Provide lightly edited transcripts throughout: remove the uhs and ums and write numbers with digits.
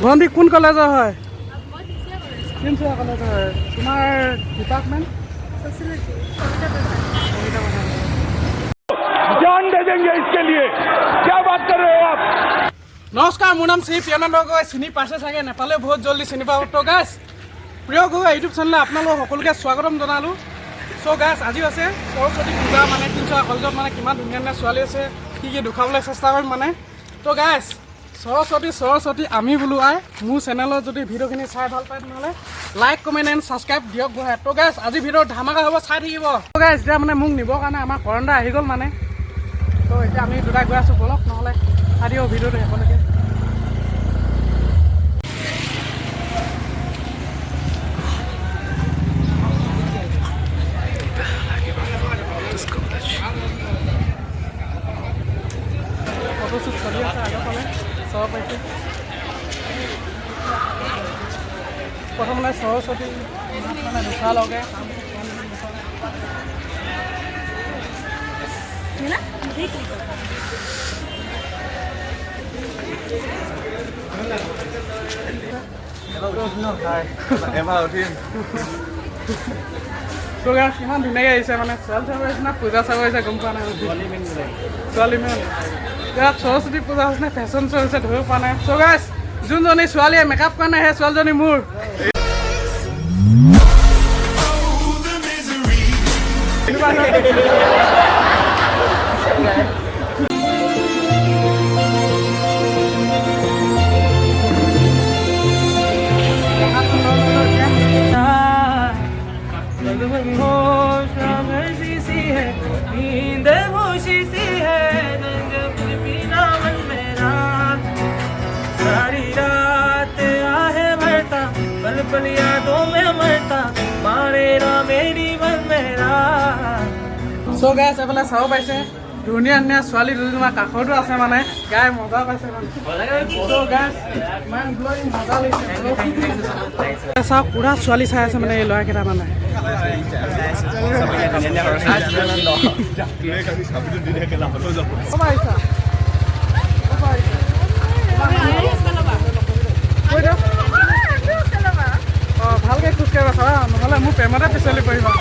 ভণ্টি কোন কলেজৰ হয়? তিনিচুকীয়া কলেজৰ হয়। তোমাৰ ডিপাৰ্টমেণ্ট? जान दे देंगे इसके लिए, क्या बात कर रहे हो आप? নমস্কাৰ, মোৰ নাম শ্ৰী প্ৰিয়ানন্দ গগৈ। চিনি পাইছে চাগে, নেপালে বহুত জলদি চিনি পাব। তো গাইছ, প্ৰিয় গগৈ ইউটিউব চেনেলে আপোনালোক সকলোকে স্বাগতম জনালোঁ। চ' গাইছ, আজি আছে সৰস্বতী পূজা। মানে তিনিচুকীয়া কলেজত মানে কিমান ধুনীয়া ধুনীয়া ছোৱালী আছে, কি দেখুৱাবলৈ চেষ্টা কৰিম মানে। তো গাইছ, সৰস্বতী আমি বোলো আই। মোৰ চেনেলত যদি ভিডিঅ'খিনি চাই ভাল পায় তেনেহ'লে লাইক কমেণ্ট এণ্ড ছাবস্ক্ৰাইব দিয়ক বঢ়াই। তো গাইছ, আজি ভিডিঅ'ত ধামাকা হ'ব, চাই থাকিব। তো গাইছ, এতিয়া মানে মোক নিবৰ কাৰণে আমাৰ কৰন্দা আহি গ'ল মানে। তো এতিয়া আমি দুটাই গৈ আছোঁ, বলক নহ'লে চাই দিব ভিডিঅ'টো শেষলৈকে। ফটোশ্বুট চলি আছে আগৰফালে চাব পাইছে। প্ৰথম মানে সৰস্বতী মানে দুখা লগে কিমান ধুনীয়াকৈ আহিছে মানে ছোৱালী চাব আহিছে না পূজা চাব আহিছে গম পোৱা নাই। ছোৱালী মেন ইয়াত সৰস্বতী পূজা হৈছে নে ফেশ্বন শ্ব' হৈছে ধৰিব পৰা নাই। চ' গাইছ, যোনজনী ছোৱালীয়ে মেকআপ কৰা নাই সেই ছোৱালীজনী মোৰ। চ' গাইছ, এইফালে চাব পাইছে ধুনীয়া ধুনীয়া ছোৱালী দুজনীমান কাষতো আছে মানে গাই মজা পাইছে মানে। চ' গাইছ, ইমান মজা লাগিছে। চাওক পুৰা ছোৱালী চাই আছে মানে এই ল'ৰাকেইটা মানে। অঁ, ভালকৈ খোজকাঢ়িবা চাবা, নহ'লে মোৰ প্ৰেমতে পিছলি পৰিবা।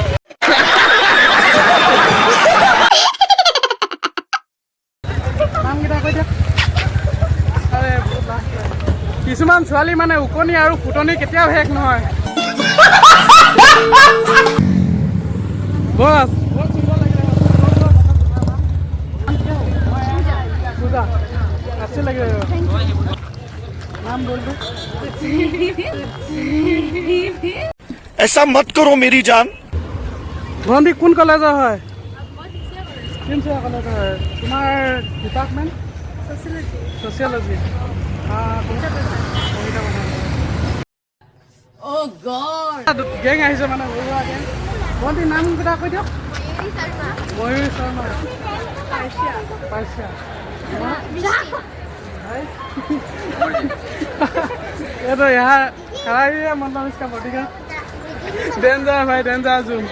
কিছুমান ছোৱালী মানে উকনি আৰু ফুটনি কেতিয়াও শেষ নহয়। বছ अच्छी लगे नाम बोल दो। ऐसा मत करो मेरी जान। ভণ্টি কোন কলেজৰ হয়? তিনিচুকীয়া কলেজৰ হয়। তোমাৰ ডিপাৰ্টমেণ্ট? ছ'চিয়লজি। গেং আহিছে মানে ভণ্টিৰ নাম কেইটা কৈ দিয়ক। ময়ূৰী শৰ্মা। পাইছা ये तो यहाँ खड़ा ही है, मतलब इसका बॉडी का डेंजर भाई, डेंजर जूम।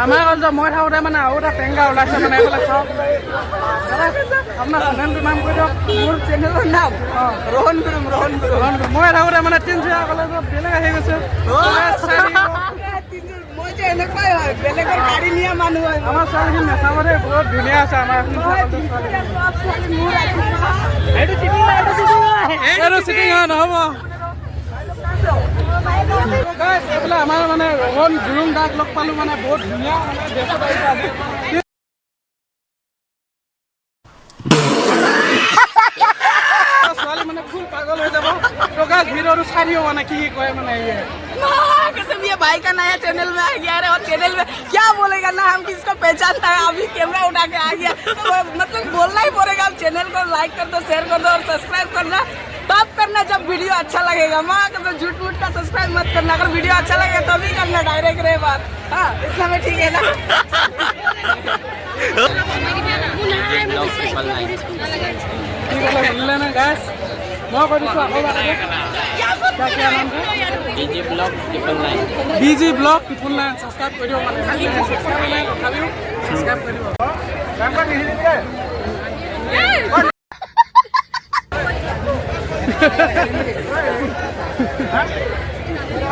আমাৰ কলেজত মই থাকোঁতে মানে আৰু এটা টেংকা ওলাইছে মানে। এইফালে চাওক, আপোনাৰ চেনেলটোৰ নাম কৈ দিয়ক। মোৰ চেনেলৰ নাম ৰোহন গুৰুম। মই থাকোঁতে মানে তিনিচুকীয়া কলেজত বেলেগ আহি গৈছে। মই যে এনেকুৱাই হয়, বেলেগৰ গাড়ী নিয়া মানুহ হয়। আমাৰ ছোৱালীখিনি নেচাবতে বহুত ধুনীয়া আছে। আমাৰ এইটো চিটিং হয়, নহ'ব। এইফালে আমাৰ মানে ৰোহন গুৰুং দাক লগ পালোঁ মানে বহুত ধুনীয়া মানে ড্ৰেছত আহিছে আজি। ছোৱালী মানে ফুল পাগল হৈ যাব। तो गाइस वीडियो चाই दियो মানে কি কয় মানে कसम ये भाई का नया चैनल में आ गया है और चैनल में क्या बोलेगा ना, हम किसको पहचानता है। अभी कैमरा उठा के आ गया तो मतलब बोलना ही पड़ेगा। आप चैनल को लाइक कर दो, शेयर कर दो और सब्सक्राइब करना तब करना जब वीडियो अच्छा लगेगा। माँ कसम झूठ मूठ का सब्सक्राइब मत करना, अगर वीडियो अच्छा लगे तो भी करना, डायरेक्ट रहे बात। हाँ इतना में ठीक है ना। কি ক'লে শুনিলে নে গাইছ মই কৈ দিছোঁ আকৌ क्या नाम था BG Blog 999 सब्सक्राइब कर दियो माने सब्सक्राइब नहीं तथापिও सब्सक्राइब कर दियो नाम्बार लिखि दिबे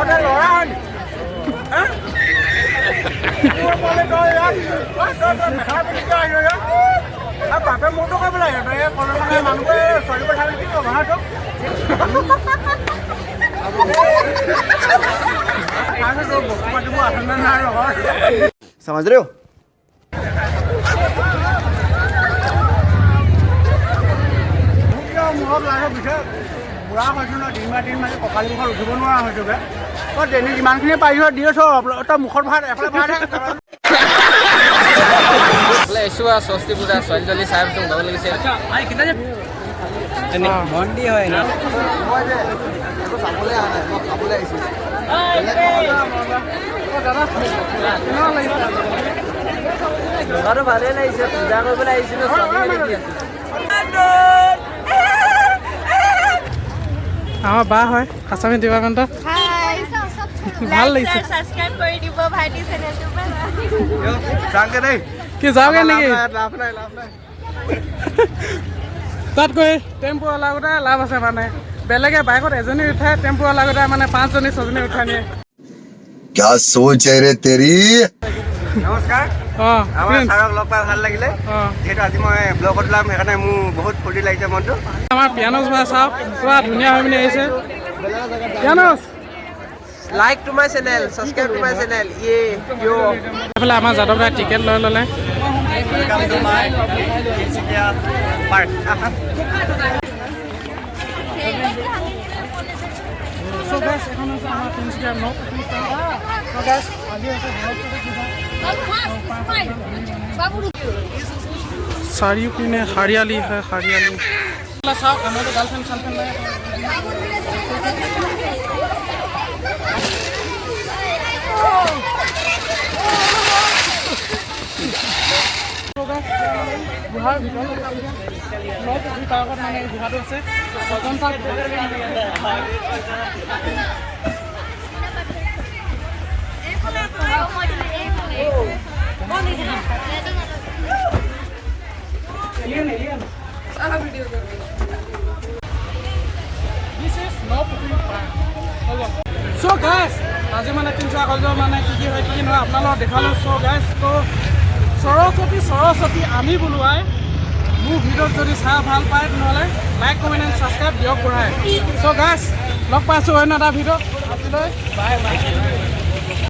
ओटा लड़ा हन हां তোৰ বলে তই ইয়াত তই মেখা পিন্ধি আহিছ ইয়াত अब बापे मोटो काय बोला हे रे कोण कोण माणूस सॉरी पर थाली की बाहर तो आगे तो बकवास को आसन ना रहो समझ रहे हो क्या मोहर लागे बिसे बुरा হৈছো না দিন মাটি ককালি মুখৰ উঠিব নোৱাৰা হৈছো বে অ দেনি যিমানখিনি পাইছো দিছ অ মুখৰ ভাত এফালে ভাত এসুয়া স্বস্তি পূজা ছোৱালীজনী চাই পিছত যাব লাগিছে মন্দিৰ হয় না চাবলৈ অহা নাই মই খাবলৈ আহিছোঁ লগাটো ভালেই লাগিছে পূজা কৰিবলৈ আহিছিলোঁ আমাৰ বা হয় আছামী ডিপাৰ্টমেণ্টত ভাল লাগিছে সাবস্ক্রাইব করে দিব ভাইটি চ্যানেলটো চাংকে দেই কি যাওঁগে নেকি লাভ নাই তাত গৈ টেম্পু লাগোতে লাভ আছে মানে বেলেগে বাইকত এজনী উঠাই টেম্পু লাগোতে মানে 5জনী 6জনী উঠাই নিয়ে क्या सोच है रे तेरी নমস্কাৰ অঁ আমাৰ ছাৰক লগ পাই ভাল লাগিলে অঁ যিহেতু আজি মই ব্লগত ওলাম সেইকাৰণে মোৰ বহুত ফূৰ্তি লাগিছে মনটো আমাৰ পিয়ানছ বা চাওক পুৰা ধুনীয়া হৈ পিনি আহিছে পিয়ানছ like to my channel subscribe to my channel এইফালে আমাৰ যাদৱ দাই টিকেট লৈ ল'লে So guys, এখন আছে আমাৰ তিনিচুকীয়াৰ নৰ্থ so guys, আজি আছে চাৰিওপিনে হাৰিয়ালি হয় হাৰিয়ালি চাওক আমাৰতো গাৰ্লফ্ৰেণ্ড চাৰ্লফ্ৰেণ্ড নাই গুহাৰ ভিতৰত পাৰ্কত মানে গুহাটো আছে অজন্তা So guys, আজি মানে তিনিচুকীয়া কলেজৰ মানে কি হয় কি নহয় আপোনালোকক দেখালোঁ so guys তো সৰস্বতী আমি বোলোৱাই মোৰ ভিডিঅ'ত যদি চাই ভাল পায় তেনেহ'লে লাইক কমেণ্ট এণ্ড ছাবস্ক্ৰাইব দিয়ক বঢ়াই so guys লগ পাইছোঁ অন্য এটা ভিডিঅ'ত আজিলৈ বাই বাই